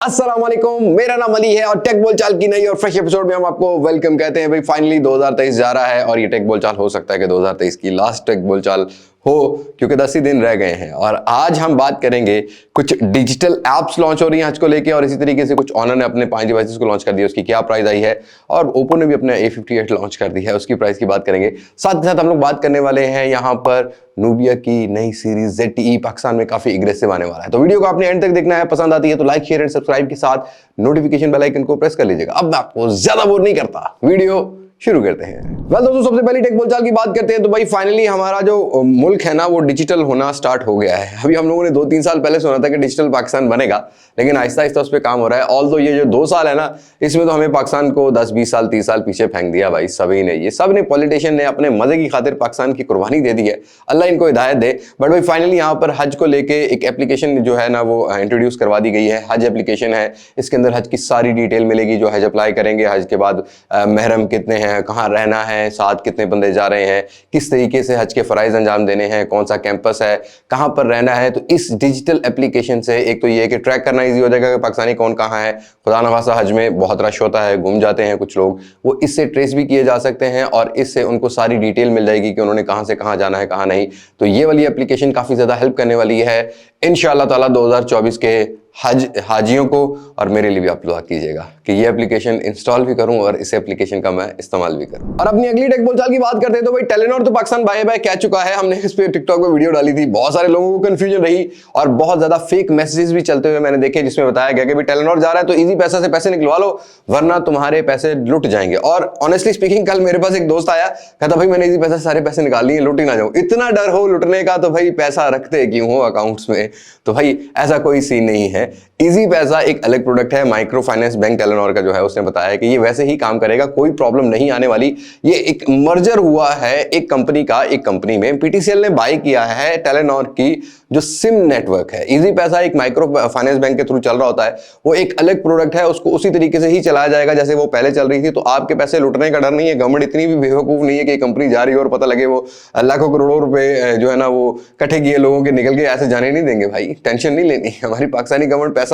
अस्सलाम वालेकुम, मेरा नाम अली है और टेक बोलचाल की नई और फ्रेश एपिसोड में हम आपको वेलकम कहते हैं। भाई फाइनली 2023 जा रहा है और ये टेक बोलचाल हो सकता है कि 2023 की लास्ट टेक बोलचाल हो, क्योंकि 10 ही दिन रह गए हैं। और आज हम बात करेंगे कुछ डिजिटल एप्स लॉन्च हो रही हैं आज को लेके, और इसी तरीके से कुछ ऑनर ने अपने 5 डिवाइसेस को लॉन्च कर दिया, उसकी क्या प्राइस आई है, और ओप्पो ने भी अपना A58 लॉन्च कर दिया है, उसकी प्राइस की बात करेंगे। साथ ही साथ हम लोग बात करने वाले हैं यहाँ पर नूबिया की नई सीरीज ZTE पाकिस्तान में काफी एग्रेसिव आने वाला है। तो वीडियो को आपने एंड तक देखना है, पसंद आती है तो लाइक शेयर एंड सब्सक्राइब के साथ नोटिफिकेशन बेल आइकन को प्रेस कर लीजिएगा। अब मैं आपको ज्यादा बोर नहीं करता, वीडियो शुरू करते हैं। दोस्तों, सबसे पहले टेक बोलचाल की बात करते हैं तो भाई फाइनली हमारा जो मुल्क है ना वो डिजिटल होना स्टार्ट हो गया है। अभी हम लोगों ने 2-3 साल पहले सुना था कि डिजिटल पाकिस्तान बनेगा, लेकिन आहिस्ता आहिस्ता उस पर काम हो रहा है। ऑल्दो ये जो 2 साल है ना, इसमें तो हमें पाकिस्तान को 10-20 साल 30 साल पीछे फेंक दिया भाई सभी ने। ये सब ने पॉलिटिशियन ने अपने मजे की खातिर पाकिस्तान की कुर्बानी दे दी है, अल्लाह इनको हिदायत दे। बट भाई फाइनली यहाँ पर हज को लेके एक एप्लीकेशन जो है ना वो इंट्रोड्यूस करवा दी गई है। हज एप्लीकेशन है, इसके अंदर हज की सारी डिटेल मिलेगी। जो हज अप्लाई करेंगे, हज के बाद महरम कितने हैं, कहाँ रहना है, साथ कितने बंदे जा रहे हैं, किस तरीके से हज के फराइज अंजाम देने हैं, कौन सा कैंपस है, कहां पर रहना है। तो इस डिजिटल एप्लीकेशन से एक तो ये कि ट्रैक करना इजी हो जाएगा कि पाकिस्तानी कौन कहां है। खुदा न खास्ता हज में बहुत रश होता है, गुम जाते हैं कुछ लोग, वो इससे ट्रेस भी किए जा सकते हैं और इससे उनको सारी डिटेल मिल जाएगी कि उन्होंने कहां से कहां जाना है, कहां नहीं। तो ये वाली एप्लीकेशन काफी ज्यादा हेल्प करने वाली है इंशाअल्लाह ताला 2024 के हाजियों को। और मेरे लिए भी आप दुआ कीजिएगा कि ये एप्लीकेशन इंस्टॉल भी करूं और इस एप्लीकेशन का मैं इस्तेमाल भी करूं। और अपनी अगली टेक बोलचाल की बात करते हैं तो भाई टेलीनॉर तो पाकिस्तान बाय बाय कह चुका है। हमने इस पे टिकटॉक पे वीडियो डाली थी, बहुत सारे लोगों को कंफ्यूजन रही और बहुत ज्यादा फेक मैसेजेस भी चलते हुए मैंने देखे, जिसमें बताया गया कि भाई टेलीनॉर जा रहा है तो इजी पैसा से पैसे निकलवा लो वरना तुम्हारे पैसे लुट जाएंगे। और ऑनेस्टली स्पीकिंग कल मेरे पास एक दोस्त आया, कहता भाई मैंने इजी पैसा से सारे पैसे निकाल लिए, लुट ही ना जाऊं। इतना डर हो लुटने का तो भाई पैसा रखते क्यों हो अकाउंट्स में। तो भाई ऐसा कोई सीन नहीं है। इजी पैसा एक अलग प्रोडक्ट है, माइक्रो फाइनेंस बैंक टेलीनॉर का जो है उसने बताया कि ये वैसे ही काम करेगा, कोई प्रॉब्लम नहीं आने वाली। ये एक मर्जर हुआ है एक कंपनी का एक कंपनी में। PTCL ने बाय किया है टेलीनॉर की जो सिम नेटवर्क है। इजी पैसा एक माइक्रो फाइनेंस बैंक के थ्रू चल रहा होता है, वो एक अलग प्रोडक्ट है, उसको उसी तरीके से ही चलाया जाएगा जैसे वो पहले चल रही थी। तो आपके पैसे लुटने का डर नहीं है। गवर्नमेंट इतनी भी बेवकूफ नहीं है कि कंपनी जा रही है और पता लगे वो लाखों करोड़ों रुपए जो है ना वो इकट्ठे किए लोगों के निकल के ऐसे जाने नहीं देंगे। भाई टेंशन नहीं लेनी, हमारी पाकिस्तानी गवर्नमेंट पैसा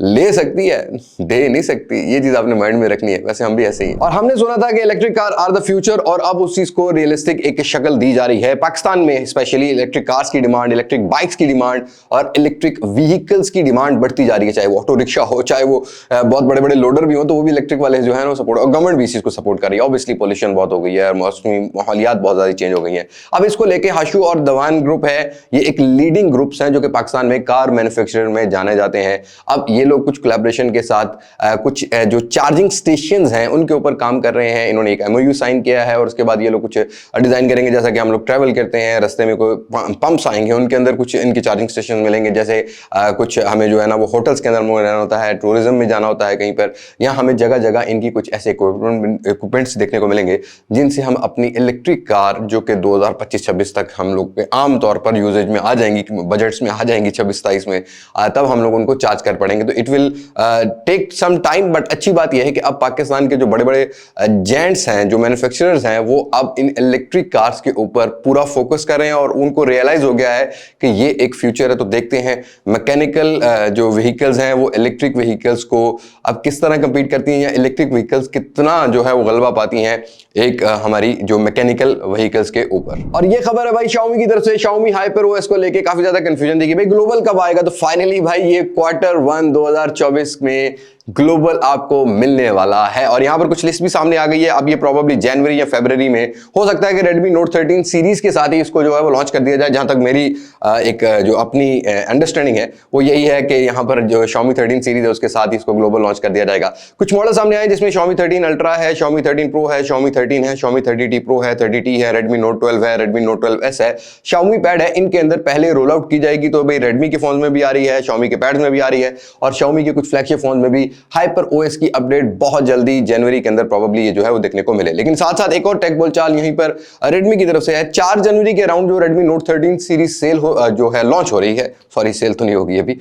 ले सकती है, दे नहीं सकती। ये चीज आपने माइंड में रखनी है। वैसे हम भी ऐसे ही। और हमने सुना था कि electric car are the future, और अब उस चीज को रियलिस्टिक एक शक्ल दी जा रही है। पाकिस्तान में स्पेशली इलेक्ट्रिक कार्स की डिमांड, इलेक्ट्रिक बाइक्स की डिमांड और इलेक्ट्रिक व्हीकल्स की डिमांड बढ़ती जा रही है। चाहे वो ऑटो रिक्शा हो, चाहे वो बहुत बड़े बड़े लोडर भी हो, तो वो भी इलेक्ट्रिक वाले जो है ना सपोर्ट, और गवर्नमेंट भी इस चीज को सपोर्ट कर रही है। ऑब्वियसली पॉल्यूशन बहुत हो गई है और मौसमी माहौलियात बहुत ज्यादा चेंज हो गई है। अब इसको लेके हाशू और दवान ग्रुप है, ये एक लीडिंग ग्रुप्स हैं जो कि पाकिस्तान में कार मैन्युफैक्चरर में जाने जाते हैं। अब ये लोग कुछ कोलैबोरेशन के साथ कुछ जो चार्जिंग स्टेशंस हैं उनके ऊपर काम कर रहे हैं। इन्होंने एक MOU साइन किया है और उसके बाद ये लोग कुछ डिजाइन करेंगे। जैसा कि हम लोग ट्रैवल करते हैं, रास्ते में कोई पंप्स आएंगे, उनके अंदर कुछ इनके चार्जिंग स्टेशन मिलेंगे। जैसे कुछ हमें जो है ना वो होटल्स के अंदर रहना होता है, टूरिज्म में जाना होता है कहीं पर, यहाँ हमें जगह जगह इनकी कुछ ऐसे इक्विपमेंट्स देखने को मिलेंगे जिनसे हम अपनी इलेक्ट्रिक कार जो कि 2025-26 तक हम लोग आम तौर पर यूजेज में आ जाएंगी, बजट्स में आ जाएंगी 26-27 में, तब हम लोग उनको चार्ज कर पड़ेंगे। तो it will take some time, but अच्छी बात यह है कि अब पाकिस्तान के जो बड़े बड़े जेंट्स हैं, जो मैन्युफैक्चरर्स हैं, वो अब इन इलेक्ट्रिक कार्स के ऊपर पूरा फोकस कर रहे हैं और उनको रियलाइज हो गया है कि ये एक फ्यूचर है। तो देखते हैं मैकेनिकल जो व्हीकल्स हैं वो इलेक्ट्रिक व्हीकल्स को अब किस तरह कंपीट करती हैं, या इलेक्ट्रिक व्हीकल्स कितना जो है वो गलबा पाती हैं एक हमारी जो मैकेनिकल व्हीकल्स के ऊपर। और ये खबर है भाई Xiaomi की तरफ से। Xiaomi HyperOS को लेके काफी ज्यादा कंफ्यूजन थी कि भाई ग्लोबल कब आएगा। तो फाइनली भाई ये Q1 2024 में ग्लोबल आपको मिलने वाला है और यहां पर कुछ लिस्ट भी सामने आ गई है। अब ये प्रोबेबली जनवरी या फरवरी में हो सकता है कि Redmi Note 13 सीरीज के साथ ही इसको जो है वो लॉन्च कर दिया जाए। जहां तक मेरी एक जो अपनी अंडरस्टैंडिंग है वो यही है कि यहां पर जो Xiaomi 13 सीरीज है उसके साथ ही इसको ग्लोबल लॉन्च कर दिया जाएगा। कुछ मॉडल सामने आए जिसमें Xiaomi 13 अल्ट्रा है, Xiaomi 13 Pro है, Xiaomi 13 है, Xiaomi 30T Pro है, 30T है, Redmi Note 12 है, Redmi Note 12S है, Xiaomi Pad है। इनके अंदर पहले रोल आउट की जाएगी। तो भाई Redmi के फोन में भी आ रही है, Xiaomi के पैड्स में भी आ रही है और Xiaomi के कुछ फ्लैगशिप फोन में भी HyperOS की अपडेट बहुत जल्दी जनवरी के अंदर प्रोबेबली ये जो है वो देखने को मिले। लेकिन साथ साथ एक और टेक बोलचाल यहीं पर Redmi की तरफ से है। 4 जनवरी के अराउंड जो Redmi Note 13 सीरीज सेल जो है लॉन्च हो रही है, सॉरी सेल तो नहीं होगी अभी,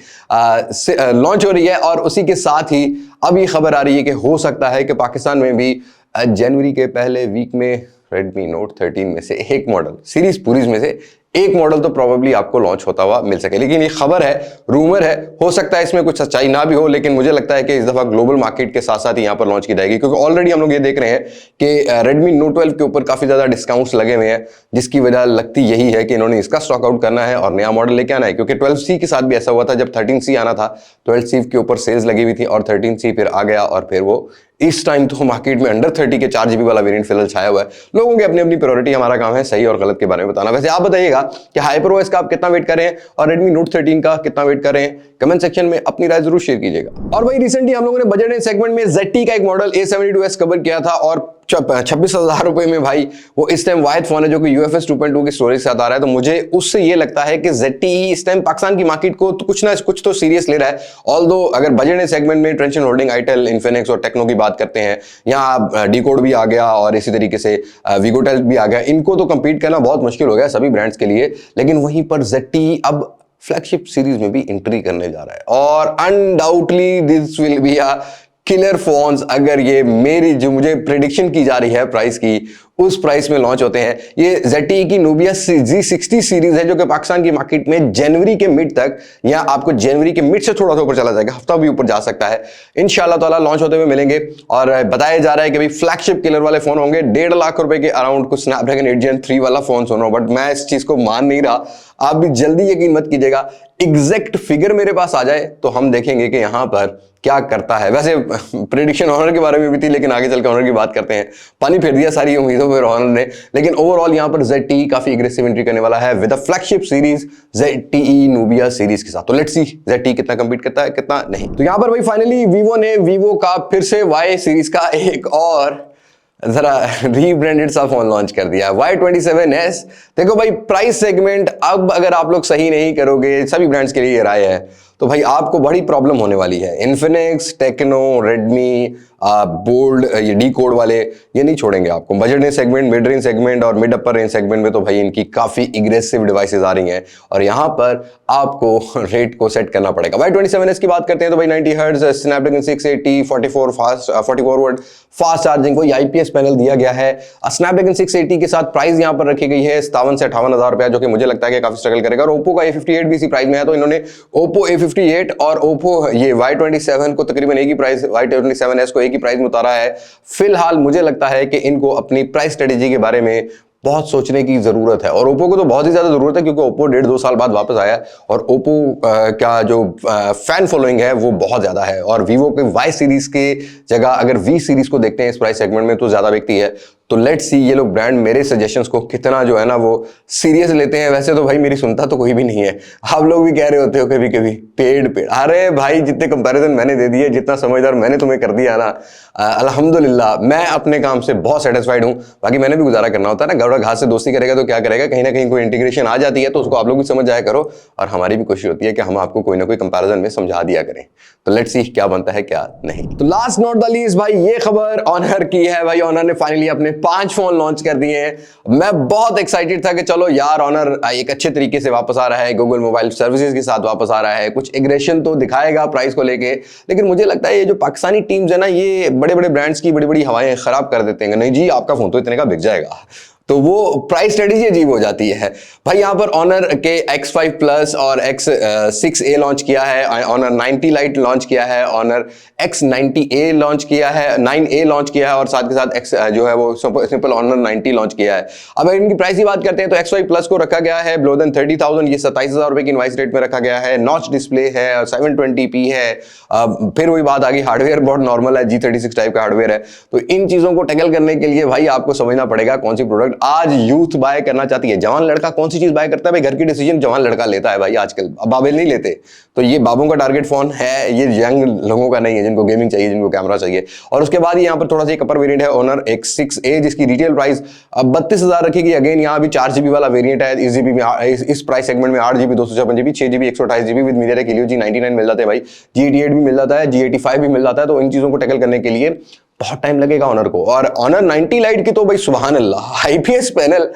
लॉन्च हो रही है। और उसी के साथ ही अब ये खबर आ रही है कि हो सकता है कि पाकिस्तान में भी जनवरी के पहले वीक में Redmi Note 13 में से एक मॉडल, सीरीज पूरीज में से एक मॉडल तो प्रोबेबली आपको लॉन्च होता हुआ मिल सके। लेकिन ये खबर है, रूमर है, हो सकता है इसमें कुछ सच्चाई ना भी हो, लेकिन मुझे लगता है कि इस दफा ग्लोबल मार्केट के साथ साथ यहाँ पर लॉन्च की जाएगी, क्योंकि ऑलरेडी हम लोग ये देख रहे हैं कि Redmi Note 12 के ऊपर काफी ज्यादा डिस्काउंट्स लगे हुए हैं, जिसकी वजह लगती यही है कि इन्होंने इसका स्टॉक आउट करना है और नया मॉडल लेके आना है। क्योंकि 12C के साथ भी ऐसा हुआ था, जब 13C आना था 12C के ऊपर सेल्स लगी हुई थी और 13C फिर आ गया, और फिर वो इस टाइम तो मार्केट में अंडर 30 के 4 GB वाला वेरिएंट फिलहाल छाया हुआ है। लोगों की अपनी अपनी प्रायोरिटी, हमारा काम है सही और गलत के बारे में बताना। वैसे आप बताइएगा कि HyperOS का आप कितना वेट कर रहे हैं और Redmi Note 13 का कितना वेट कर रहे हैं, कमेंट सेक्शन में अपनी राय जरूर शेयर कीजिएगा। और भाई रिसेंटली हम लोगों ने बजट रेंज सेगमेंट में ZTE का एक मॉडल A72s कवर किया था, और 26,000 रुपए में भाई वो इस टाइम वाहिद फोन है जो कि UFS 2.2 की स्टोरेज के साथ आ रहा है। तो मुझे उससे ये लगता है कि ZTE इस टाइम पाकिस्तान की मार्केट को तो कुछ ना कुछ तो सीरियस ले रहा है। ऑल्दो अगर बजट सेगमेंट में ट्रेंशन होल्डिंग, आईटेल, इन्फिनिक्स और टेक्नो की बात करते हैं, यहाँ डीकोड भी आ गया और इसी तरीके से वीगोटेल भी आ गया, इनको तो कंपीट करना बहुत मुश्किल हो गया सभी ब्रांड्स के लिए। लेकिन वहीं पर ZTE अब फ्लैगशिप सीरीज में भी एंट्री करने जा रहा है, और undoubtedly this will be a killer phones. अगर ये मेरी जो मुझे प्रेडिक्शन की जा रही है प्राइस की, उस प्राइस में लॉन्च होते हैं। ये ZTE की Nubia G60 सीरीज है, जो कि पाकिस्तान की मार्केट में जनवरी के मिड तक, या आपको जनवरी के मिड से थोड़ा सा ऊपर चला जाएगा, हफ्ता भी ऊपर जा सकता है, इंशाल्लाह ताला लॉन्च होते हुए मिलेंगे। और बताया जा रहा है कि भाई फ्लैगशिप किलर वाले फोन होंगे, 1.5 लाख रुपए के अराउंड कुछ स्नैपड्रैगन 8 Gen 3 वाला फोन सुनो, बट मैं इस चीज को मान नहीं रहा। आप भी जल्दी यकीन मत कीजिएगा, एग्जैक्ट फिगर मेरे पास आ जाए तो हम देखेंगे कि यहां पर क्या करता है। वैसे प्रेडिक्शन ऑनर के बारे में भी थी, लेकिन आगे चलकर ऑनर की बात करते हैं। पानी फेर दिया सारी उम्मीदों पर ऑनर ने, लेकिन ओवरऑल यहां पर ZTE काफी एग्रेसिव एंट्री करने वाला है with a flagship series ZTE Nubia series के साथ। तो लेट्स सी ZTE कितना कंपीट करता है, कितना नहीं। तो यहां पर भाई फाइनली वीवो ने वीवो का फिर से Y सीरीज का एक और जरा रीब्रांडेड सा फोन लॉन्च कर दिया, Y27s। देखो भाई, प्राइस सेगमेंट अब अगर आप लोग सही नहीं करोगे, सभी ब्रांड्स के लिए ये राय है, तो भाई आपको बड़ी प्रॉब्लम होने वाली है। इन्फिनिक्स, टेक्नो, रेडमी, बोल्ड, ये डीकोड वाले ये नहीं छोड़ेंगे आपको। Budget range segment, mid range segment और मिड अपर रेंज सेगमेंट में तो भाई इनकी काफी एग्रेसिव डिवाइसेस आ रही हैं, और यहां पर आपको रेट को सेट करना पड़ेगा। Y27s की बात करते हैं तो भाई 90 hertz, Snapdragon 680, 44 watt fast charging को IPS पैनल दिया गया है। स्नैपड्रैगन 680 के साथ प्राइस यहां पर रखी गई है 57 से 58 हजार रुपया, जो कि मुझे लगता है कि काफी स्ट्रगल करेगा। और ओप्पो का A58 भी इसी प्राइस में है, तो इन्होंने ओप्पो A58 और ओप्पो ये Y27 को तकरीबन एक ही प्राइस, Y27s को एक ही प्राइस में उतारा है। फिलहाल मुझे लगता है कि इनको अपनी प्राइस स्ट्रेटेजी के बारे में बहुत सोचने की जरूरत है, और ओप्पो को तो बहुत ही ज्यादा जरूरत है, क्योंकि ओप्पो 1.5-2 साल बाद वापस आया, और ओप्पो का जो फैन फॉलोइंग है वो बहुत ज्यादा है। और वीवो के Y सीरीज के जगह अगर V सीरीज को देखते हैं इस प्राइस सेगमेंट में, तो ज्यादा बिकती है। तो लेट्स सी ये लोग ब्रांड मेरे सजेशंस को कितना जो है ना वो सीरियस लेते हैं। वैसे तो भाई मेरी सुनता तो कोई भी नहीं है, आप लोग भी कह रहे होते हो कभी कभी पेड़। अरे भाई, जितने कंपैरिजन मैंने दे दिए, जितना समझदार मैंने तुम्हें कर दिया ना, अल्हम्दुलिल्लाह मैं अपने काम से बहुत सेटिस्फाइड हूं। बाकी मैंने भी गुजारा करना होता है ना, गौड़ा घास से दोस्ती करेगा तो क्या करेगा, कहीं ना कहीं कोई इंटीग्रेशन आ जाती है तो उसको आप लोग भी समझ जाया करो, और हमारी भी कोशिश होती है कि हम आपको कोई ना कोई कंपैरिजन में समझा दिया करें। तो लेट्स सी क्या बनता है क्या नहीं। तो लास्ट नॉट द लीस्ट भाई, ये खबर ऑनर की है। भाई ऑनर ने फाइनली अपने 5 फोन लॉन्च कर दिए हैं। मैं बहुत एक्साइटेड था कि चलो यार, ऑनर एक अच्छे तरीके से वापस आ रहा है, गूगल मोबाइल सर्विसेज के साथ वापस आ रहा है, कुछ एग्रेशन तो दिखाएगा प्राइस को लेके। लेकिन मुझे लगता है ये जो पाकिस्तानी टीम्स है ना, ये बड़े बड़े ब्रांड्स की बड़ी बड़ी हवाएं खराब कर देते हैं। नहीं जी, आपका फोन तो इतने का बिक जाएगा, तो वो प्राइस स्ट्रेटेजी अजीब हो जाती है। भाई यहाँ पर ऑनर के X5 प्लस और X6A लॉन्च किया है, ऑनर 90 लाइट लॉन्च किया है, ऑनर X90A लॉन्च किया है, 9A लॉन्च किया है, और साथ के साथ X जो है वो सिंपल ऑनर 90 लॉन्च किया है। अब इनकी प्राइस की बात करते हैं तो X5 प्लस को रखा गया है बिलो देन 30,000, ये 27,000 रुपए की इनवाइस रेट में रखा गया है। नॉच डिस्प्ले है, 720p है। फिर वही बात आ गई, हार्डवेयर बहुत नॉर्मल है, G36 टाइप का हार्डवेयर है। तो इन चीजों को टैकल करने के लिए भाई आपको समझना पड़ेगा कौन सी प्रोडक्ट आज यूथ बाय करना चाहती है। जवान लड़का कौन सी चीज बाय करता है भाई, घर की डिसीजन जवान लड़का लेता है भाई आजकल, अब बाबेल नहीं लेते। तो ये बाबों का टारगेट फोन है, ये यंग लोगों का नहीं है, जिनको गेमिंग चाहिए, जिनको कैमरा चाहिए। और उसके बाद यहाँ पर थोड़ा सा एक अपर वेरिएंट है ऑनर X6A, जिसकी रिटेल प्राइस अब 32,000 रखेगी। अगेन यहाँ भी 4GB वाला वेरिएंट है। इस जीबी में इस प्राइस सेगमेंट में 8GB, 256GB, 6GB, 128GB with MediaTek Helio G99 मिल जाते हैं भाई, G88 भी मिल जाता है, G85 भी मिल जाता है। तो इन चीजों को टैकल करने के लिए बहुत टाइम लगेगा ऑनर को। और ऑनर 90 लाइट की तो भाई सुभान अल्लाह, IPS पैनल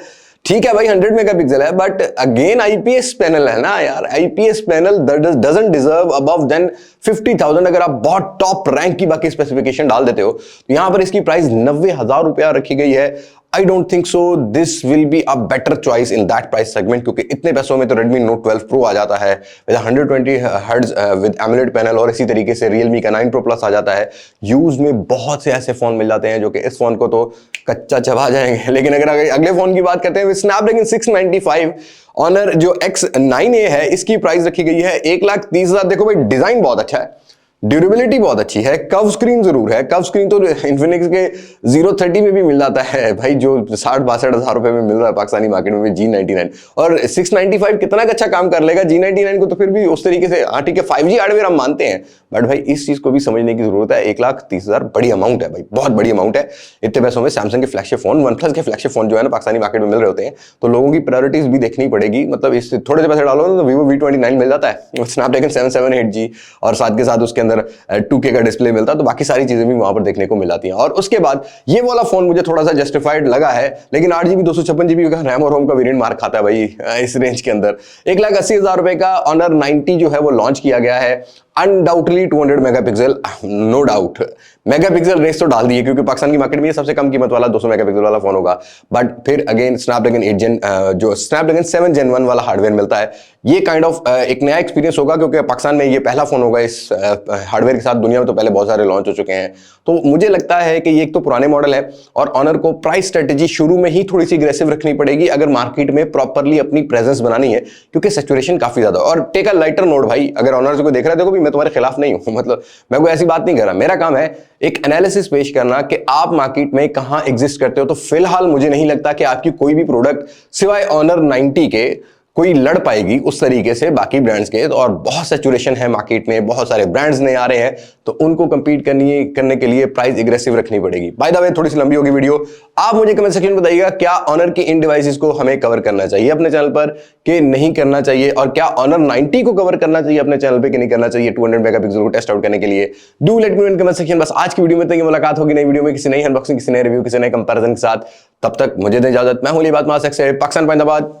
ठीक है भाई, 100 मेगापिक्सल है, बट अगेन IPS पैनल है ना यार, IPS panel doesn't deserve above than 50,000। अगर आप बहुत टॉप रैंक की बाकी स्पेसिफिकेशन डाल देते हो, तो यहां पर इसकी प्राइस 90,000 रुपया रखी गई है। I don't think so this will be a better choice in that price segment, क्योंकि इतने पैसों में तो Redmi Note 12 Pro आ जाता है with 120 hertz with AMOLED panel, और इसी तरीके से Realme का 9 Pro Plus आ जाता है। यूज में बहुत से ऐसे फोन मिल जाते हैं जो कि इस फोन को तो कच्चा चबा जाएंगे। लेकिन अगर अगले फोन की बात करते हैं, स्नैपड्रैगन 695 ऑनर जो X9A है, इसकी प्राइस रखी गई है 1,30,000। देखो भाई, डिजाइन बहुत अच्छा है, ड्यूरेबिलिटी बहुत अच्छी है, कर्व स्क्रीन जरूर है। कर्व स्क्रीन तो इन्फिनिक्स के 030 में भी मिल जाता है भाई, जो 60-62 हज़ार रुपए में मिल रहा है पाकिस्तानी मार्केट में भी G99। और 695 कितना अच्छा काम कर लेगा, G99 को तो फिर भी उस तरीके से ठीक है 5G हार्डवेयर हम मानते हैं, बट भाई इस चीज को भी समझने की जरूरत है। 1,30,000 बड़ी अमाउंट है भाई, बहुत बड़ी अमाउंट है। इतने पैसों में सैमसंग के फ्लैगशिप फोन, OnePlus के फ्लैगशिप फोन जो है ना पाकिस्तानी मार्केट में मिल रहे होते हैं, तो लोगों की प्रायोरिटीज भी देखनी पड़ेगी। मतलब इस थोड़े से पैसे डालो तो Vivo V29 मिल जाता है, स्नैपड्रैगन 778G, और साथ के साथ उसके अंदर 2K का डिस्प्ले मिलता है, तो बाकी सारी चीजें भी वहां पर देखने को मिल जाती हैं। और उसके बाद ये वाला फोन मुझे थोड़ा सा जस्टिफाइड लगा है, लेकिन 8GB 256GB का रैम और रोम का वेरिएंट मार खाता है भाई इस रेंज के अंदर। 1,80,000 रुपए का ऑनर 90 जो है वो लॉन्च किया गया है। Undoubtedly 200 megapixel, no doubt megapixel race तो डाल दी है, क्योंकि पाकिस्तान की मार्केट में ये सबसे कम कीमत वाला 200 मेगापिक्सल वाला फोन होगा। बट फिर अगेन स्नैपड्रैगन 8 जेन जो स्नैपड्रैगन 7 Gen 1 वाला हार्डवेयर मिलता है, ये काइंड ऑफ एक नया एक्सपीरियंस होगा, क्योंकि पाकिस्तान में ये पहला फोन होगा इस हार्डवेयर के साथ। दुनिया में तो पहले बहुत सारे लॉन्च हो चुके हैं, तो मुझे लगता है कि ये एक तो पुराने मॉडल है, और ऑनर को प्राइस स्ट्रेटेजी शुरू में ही थोड़ी सी अग्रेसिव रखनी पड़ेगी अगर मार्केट में प्रॉपरली अपनी प्रेजेंस बनानी है, क्योंकि सैचुरेशन काफी ज्यादा। और टेक अ लाइटर नोट भाई, अगर ऑनर से कोई देख रहा है, देखो भी मैं तुम्हारे खिलाफ नहीं हूं, मतलब मैं कोई ऐसी बात नहीं कर रहा, मेरा काम है एक एनालिसिस पेश करना कि आप मार्केट में कहां एग्जिस्ट करते हो। तो फिलहाल मुझे नहीं लगता कि आपकी कोई भी प्रोडक्ट सिवाय ऑनर 90 के कोई लड़ पाएगी उस तरीके से बाकी ब्रांड्स के। और बहुत सैचुरेशन है मार्केट में, बहुत सारे ब्रांड्स नए आ रहे हैं, तो उनको कंपीट करने के लिए प्राइस एग्रेसिव रखनी पड़ेगी। बाय द वे, थोड़ी सी लंबी होगी वीडियो, आप मुझे कमेंट सेक्शन में बताइएगा क्या ऑनर की इन डिवाइसेस को हमें कवर करना चाहिए अपने चैनल पर कि नहीं करना चाहिए, और क्या ऑनर 90 को कवर करना चाहिए अपने चैनल पे कि नहीं करना चाहिए 200 मेगापिक्सल को टेस्ट आउट करने के लिए। Do let me know in comment section. बस आज की वीडियो में तो मुलाकात होगी नई वीडियो में, किसी नई अनबॉक्सिंग, किसी नए रिव्यू, किसी नए कंपैरिजन के साथ। तब तक मुझे दें इजाजत। मैं हूं लिबात मास, पाकिस्तान,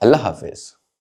अल्लाह हाफिज।